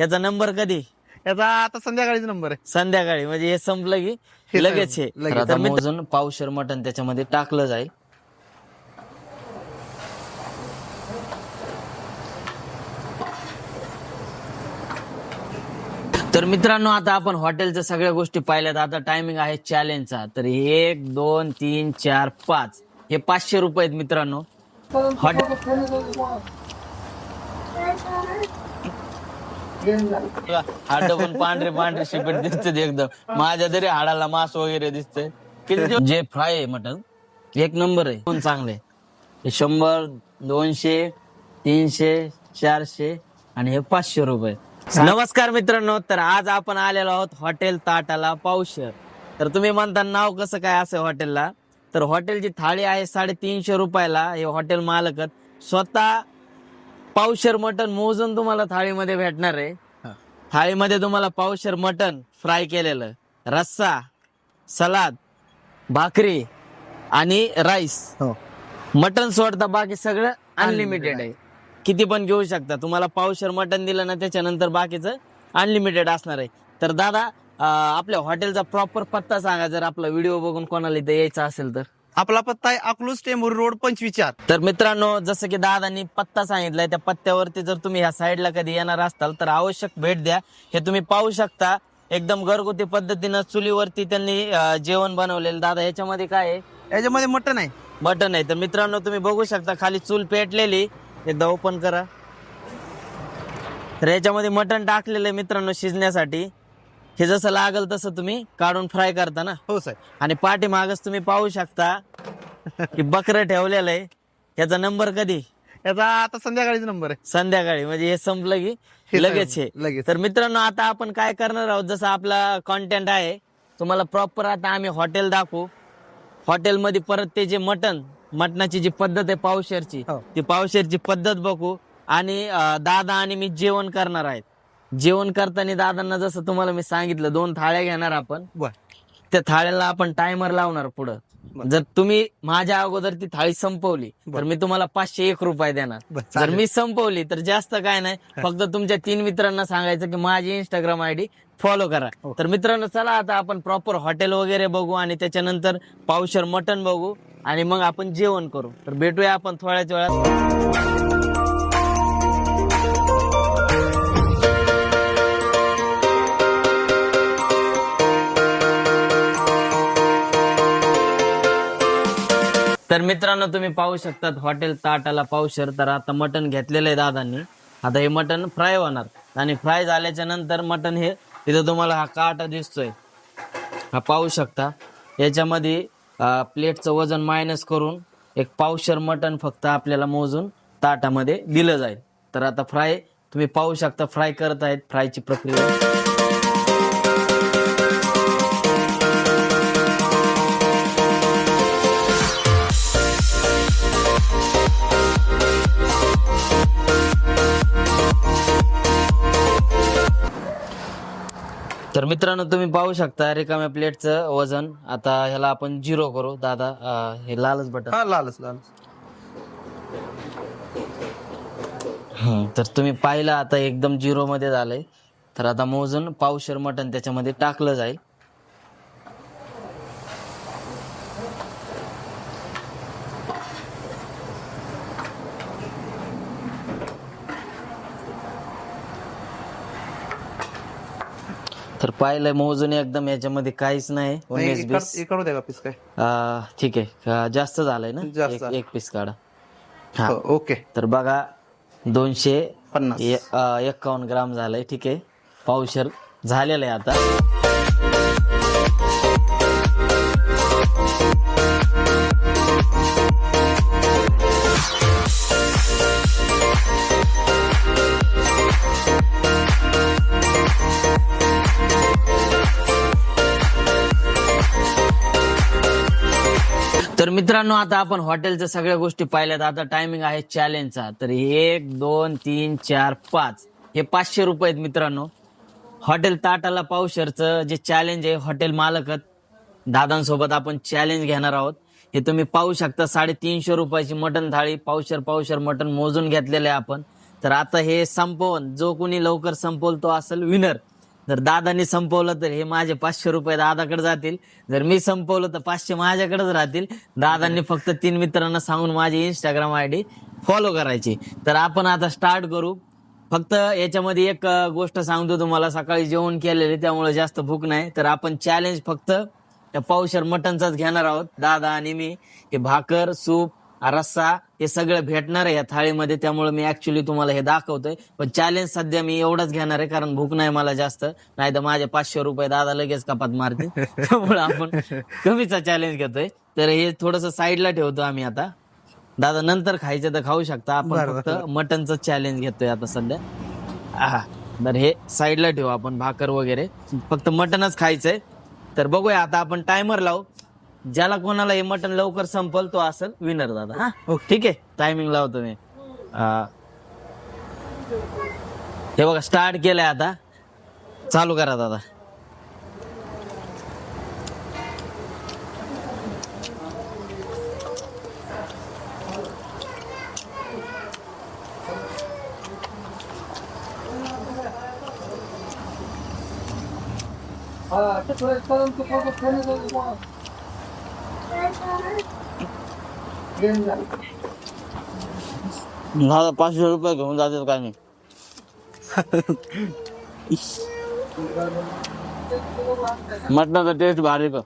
याचा नंबर कधी? याचा आता संध्याकाळीच नंबर आहे. संध्याकाळी, म्हणजे हे संपलं की हे लगेच संपलं, हे लगेच. तर आता मोजून पावशर मटण त्याच्यामध्ये टाकलं जाईल. तर मित्रांनो, आता आपण हॉटेलच्या सगळ्या गोष्टी पाहिल्यात. आता टायमिंग आहे चॅलेंजचा. तर 1 2 3 4 5 हे 500 रुपये आहेत मित्रांनो. हाड पण पांढरे पांढरे शिपट दिसतात एकदम. माझ्या तरी हाडाला मांस वगैरे दिसतंय. जे फ्राय आहे मटन एक नंबर आहे, पण चांगले. 100 200 300 400 आणि हे 500 रुपये. नमस्कार मित्रांनो, तर आज आपण आलेलो आहोत हॉटेल ताटाला पावशर. तर तुम्ही म्हणता नाव कसं काय असं हॉटेलला? तर हॉटेलची थाळी आहे 350 रुपयाला. हे हॉटेल मालक स्वतः पावशर मटन मोजून तुम्हाला थाळीमध्ये भेटणार आहे. थाळीमध्ये तुम्हाला पावशर मटन फ्राय केलेलं, रस्सा, सलाद, भाकरी आणि राईस. मटन सोडता बाकी सगळं अनलिमिटेड आहे. किती पण घेऊ शकता. तुम्हाला पावशर मटन दिलं ना, त्याच्यानंतर बाकीचं अनलिमिटेड असणार आहे. तर दादा, आपल्या हॉटेलचा प्रॉपर पत्ता सांगा, जर आपला व्हिडिओ बघून कोणाला इथे यायचं असेल तर. आपला पत्ता आहे अकलूज टेंभुर्णी रोड 25/4. तर मित्रांनो, जसं की दादांनी पत्ता सांगितलाय, त्या पत्त्यावरती जर तुम्ही ह्या साईडला कधी येणार असाल तर आवश्यक भेट द्या. हे तुम्ही पाहू शकता, एकदम घरगुती पद्धतीनं चुलीवरती त्यांनी जेवण बनवलेलं. दादा, याच्यामध्ये काय आहे? याच्यामध्ये मटन आहे. मटन आहे. तर मित्रांनो, तुम्ही बघू शकता खाली चूल पेटलेली. एकदा ओपन करा. तर याच्यामध्ये मटन टाकलेलं आहे मित्रांनो शिजण्यासाठी. हे जसं लागल तसं तुम्ही काढून फ्राय करता ना. हो साहेब. आणि पाठीमागच तुम्ही पाहू शकता की बकरं ठेवलेलं आहे. याचा नंबर कधी? याचा आता संध्याकाळीच नंबर आहे. संध्याकाळी, म्हणजे हे संपलं की हे लगेच हे संपलं, लगेच. तर मित्रांनो, आता आपण काय करणार आहोत, जसं आपला कॉन्टेंट आहे तुम्हाला प्रॉपर आता आम्ही हॉटेल दाखवू. हॉटेलमध्ये परत ते जे मटणाची जी पद्धत आहे पावशेरची, हो. ती पावशेरची पद्धत बघू. आणि दादा आणि मी जेवण करणार आहेत. जेवण करताना दादांना जसं तुम्हाला मी सांगितलं, 2 थाळ्या घेणार आपण. बर. त्या थाळ्याला आपण टायमर लावणार पुढं. जर तुम्ही माझ्या अगोदर ती थाळी संपवली तर मी तुम्हाला 501 रुपये देणार. बर, जर चालेल. मी संपवली तर जास्त काय नाही, फक्त तुमच्या 3 मित्रांना सांगायचं की माझी इंस्टाग्राम आयडी फॉलो करा. तर मित्रांनो, चला आता आपण प्रॉपर हॉटेल वगैरे बघू आणि त्याच्यानंतर पावशर मटन बघू आणि मग आपण जेवण करू. तर भेटूया आपण थोड्याच वेळात. तर मित्रांनो, तुम्ही पाहू शकतात हॉटेल ताटाला पावशर. तर आता मटन घेतलेलं आहे दादांनी. आता हे मटन फ्राय होणार आणि फ्राय झाल्याच्या नंतर मटन हे तिथं तुम्हाला हा काटा दिसतोय, हा पाहू शकता. याच्यामध्ये प्लेटचं वजन मायनस करून एक पावशर मटन फक्त आपल्याला मोजून ताटामध्ये दिलं जाईल. तर आता फ्राय तुम्ही पाहू शकता, फ्राय करत आहेत. फ्रायची प्रक्रिया. तर मित्रांनो, तुम्ही पाहू शकता रिकाम्या प्लेटचं वजन. आता ह्याला आपण 0 करू. दादा, हे लालच बटन. हा, लालच लालच. तर तुम्ही पाहिलं, आता एकदम 0 मध्ये झालंय. तर आता मोजून पावशर मटन त्याच्यामध्ये टाकलं जाईल. तर पाहिलंय मोजून एकदम, याच्यामध्ये काहीच नाही. 19-20 इकडू द्या का पीस काय? ठीक आहे. जास्त झालंय ना, जास्त एक पीस काढा. हा, हो, ओके. तर बघा 50. 251 ग्राम झालंय. ठीक आहे, पावशर झालेलं आहे आता. तर मित्रांनो, आता आपण हॉटेलच्या सगळ्या गोष्टी पाहिल्यात. आता टायमिंग आहे चॅलेंजचा. तर 1 2 3 4 5 हे 500 रुपये आहेत मित्रांनो. हॉटेल ताटाला पावशरचं जे चॅलेंज आहे, हॉटेल मालक दादांसोबत आपण चॅलेंज घेणार आहोत. हे तुम्ही पाहू शकता, 350 रुपयाची मटन थाळी, पावशर मटन मोजून घेतलेलं आहे आपण. तर आता हे संपवून जो कोणी लवकर संपवल तो असेल विनर. जर दादानी संपवलं तर हे माझे 500 रुपये दादाकडे जातील. जर मी संपवलं तर 500 माझ्याकडेच राहतील. दादांनी फक्त 3 मित्रांना सांगून माझी इंस्टाग्राम आयडी फॉलो करायची. तर आपण आता स्टार्ट करू. फक्त याच्यामध्ये एक गोष्ट सांगतो तुम्हाला, सकाळी जेवण केलेले त्यामुळे जास्त भूक नाही. तर आपण चॅलेंज फक्त त्या पावशेर मटनचाच घेणार आहोत, दादा आणि मी. हे भाकर, सूप, रस्सा हे सगळं भेटणार आहे या थाळीमध्ये, त्यामुळे मी ऍक्च्युली तुम्हाला हे दाखवतोय. पण चॅलेंज सध्या मी एवढाच घेणार आहे कारण भूक नाही मला जास्त, नाही तर माझे 500 रुपये दादा लगेच कपात मारते. त्यामुळे आपण कमीचा चॅलेंज घेतोय. तर हे थोडस साईडला ठेवतो आम्ही आता. दादा नंतर खायचं तर खाऊ शकता, आपण फक्त मटनचं चॅलेंज घेतोय आता सध्या. तर हे साईडला ठेवू आपण, भाकर वगैरे, फक्त मटनच खायचंय. तर बघूया आता आपण टायमर लावू. ज्याला कोणाला हे मटन लवकर संपल तो असेल विनर दादा. हा ठीक आहे, टायमिंग लावतो मी. हे बघा स्टार्ट केलंय आता, चालू करा दादा. दादा 500 रुपये घेऊन जातात काय नाही. मटणाचा टेस्ट भारी का.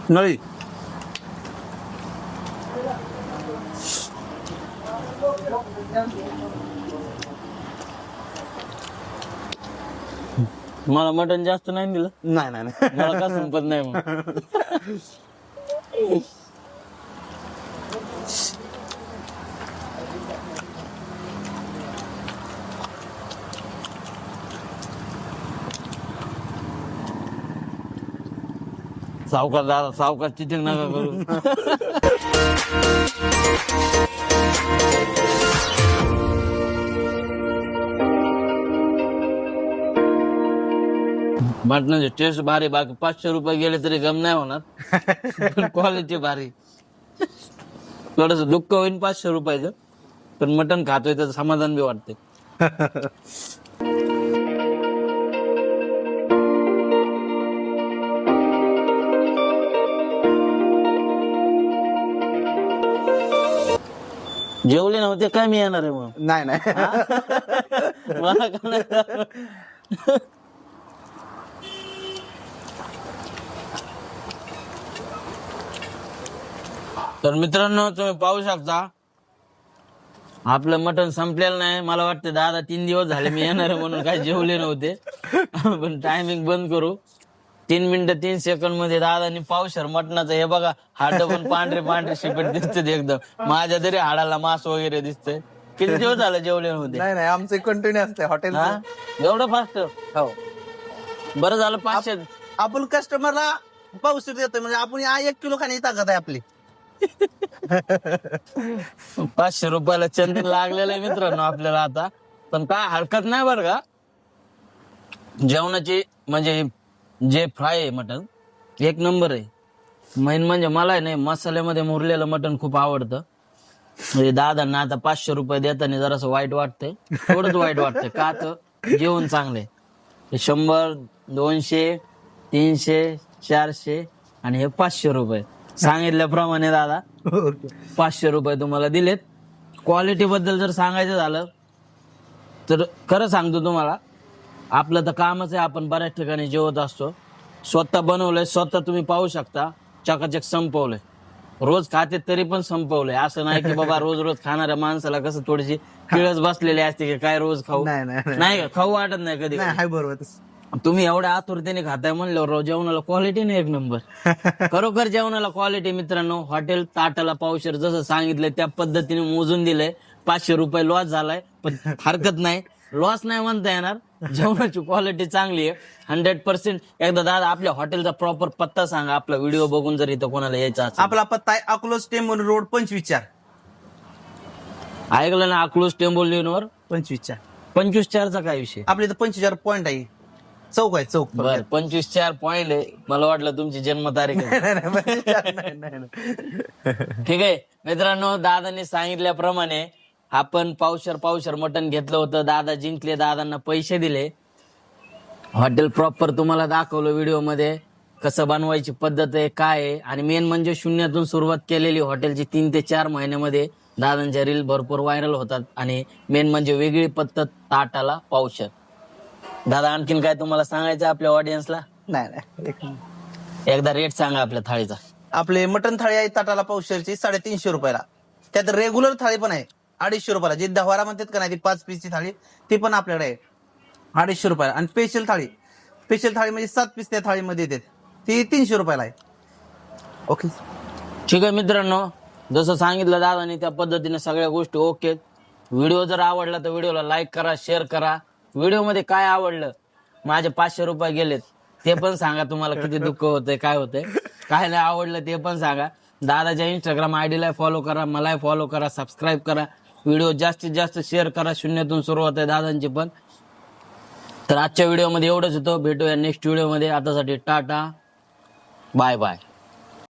नळी मला मटण जास्त नाही दिलं. नाही नाही नाही. मला का संपत नाही मग. सावकार दादा, सावकार चिटिंग नका करू. मटणाची टेस्ट भारी, बाकी 500 रुपये गेले तरी गम नाही होणार. पण क्वालिटी भारी. थोडस दुःख होईल 500 रुपयाचं, पण मटण खातोय त्याचं समाधान बी वाटते. जेवले नव्हते काय मी येणार आहे मग. नाही नाही. मला का नाही. तर मित्रांनो तुम्ही पाहू शकता आपलं मटण संपलेलं नाही. मला वाटतं दादा 3 दिवस झाले मी येणार आहे म्हणून काय जेवले नव्हते. पण टायमिंग बंद करू. 3 मिनिटं 3 सेकंड मध्ये दादानी पावशेर मटणाचं, हे बघा हाड पण पांढरे पांढरे शिपट दिसते एकदम. माझ्या तरी हाडाला मांस वगैरे दिसतंय. किती दिवस झाले जेवले नव्हते. नाही नाही, आमचे कंटिन्यू असते हॉटेल. एवढं फास्ट. हो, बरं झालं 500. आपण कस्टमरला पावशेर देतोय म्हणजे आपण 1 किलो खाण्याची ताकद आहे आपली. 500 रुपयाला चंदन लागलेलं आहे मित्रांनो आपल्याला आता. पण काय हरकत नाही बरं का. जेवणाची म्हणजे जे फ्राय आहे मटन एक नंबर आहे. मेन म्हणजे मला आहे नाही मसाल्यामध्ये मुरलेलं मटन खूप आवडतं. म्हणजे दादांना आता 500 रुपये देताना जरासं वाईट वाटतंय, थोडंच वाईट वाटतंय. का तर जेवण चांगलंय. 100, 200, 300, 400 आणि हे 500 रुपये सांगितल्याप्रमाणे दादा 500 रुपये तुम्हाला दिलेत. क्वालिटी बद्दल जर सांगायचं झालं तर खरं सांगतो तुम्हाला, आपलं तर कामच आहे. आपण बऱ्याच ठिकाणी जेवत असतो. स्वतः बनवलंय, स्वतः तुम्ही पाहू शकता, चकाचक संपवलंय. रोज खाते तरी पण संपवलंय. असं नाही की बाबा रोज रोज खाणाऱ्या माणसाला कसं थोडीशी किळस बसलेली असते की काय रोज खाऊ. नाही का, खाऊ वाटत नाही कधी. हाय बरोबर. तुम्ही एवढ्या आतुरतेने खाताय म्हणल्यावर जेवणाला क्वालिटी नाही एक नंबर. खरोखर जेवणाला क्वालिटी मित्रांनो. हॉटेल ताटाला पावशेर जसं सांगितलंय त्या पद्धतीने मोजून दिलंय. 500 रुपये लॉस झालाय, पण हरकत नाही, लॉस नाही म्हणता येणार. जेवणाची क्वालिटी चांगली आहे 100%. एकदा दादा आपल्या हॉटेलचा प्रॉपर पत्ता सांगा, आपला व्हिडिओ बघून जर इथं कोणाला यायचा असेल. आपला पत्ता आहे अकलूज टेंबोली रोड 25 ऐकलं ना, अकलूज टेंबोलीवर 25 25 4चा काय विषय. आपल्या इथं 25 पॉईंट आहे. चौक आहे चौक बर 25-4 पॉइंट आहे. मला वाटलं तुमची जन्मतारीख आहे. ठीक आहे मित्रांनो, दादांनी सांगितल्याप्रमाणे आपण पावशर मटण घेतलं होतं. दादा जिंकले, दादांना पैसे दिले. हॉटेल प्रॉपर तुम्हाला दाखवलं व्हिडिओ मध्ये, कसं बनवायची पद्धत आहे, काय आहे. आणि मेन म्हणजे शून्यातून सुरुवात केलेली हॉटेलची 3 ते 4 महिन्यामध्ये दादांच्या रील भरपूर व्हायरल होतात. आणि मेन म्हणजे वेगळी पद्धत, ताटाला पावशर. दादा आणखीन काय तुम्हाला सांगायचं आपल्या ऑडियन्सला? नाही एकदा रेट सांगा आपल्या थाळीचा. आपले मटन थाळी आहे ताटाला पावशेरची 350 रुपयाला. त्यात रेग्युलर थाळी पण आहे 250 रुपयाला. जी दहवारा म्हणतात का नाही, ती 5 पीसची थाळी ती पण आपल्याकडे आहे 250 रुपयाला. आणि स्पेशल थाळी म्हणजे 7 पीस त्या थाळीमध्ये येते, ती 300 रुपयाला आहे. ओके ठीक आहे मित्रांनो, जसं सांगितलं दादानी त्या पद्धतीने सगळ्या गोष्टी ओके. व्हिडिओ जर आवडला तर व्हिडिओला लाईक करा, शेअर करा. व्हिडिओ मध्ये काय आवडलं, माझे 500 रुपये गेलेत ते पण सांगा. तुम्हाला किती दुःख होतंय, काय होतंय, काय नाही आवडलं ते पण सांगा. दादाच्या इंस्टाग्राम आयडीला फॉलो करा, मलाही फॉलो करा, सबस्क्राईब करा. व्हिडिओ जास्तीत जास्त शेअर करा. शून्यातून सुरुवात आहे दादांची पण. तर आजच्या व्हिडिओमध्ये एवढंच होतं. भेटूया नेक्स्ट व्हिडिओमध्ये. आतासाठी टाटा, बाय बाय.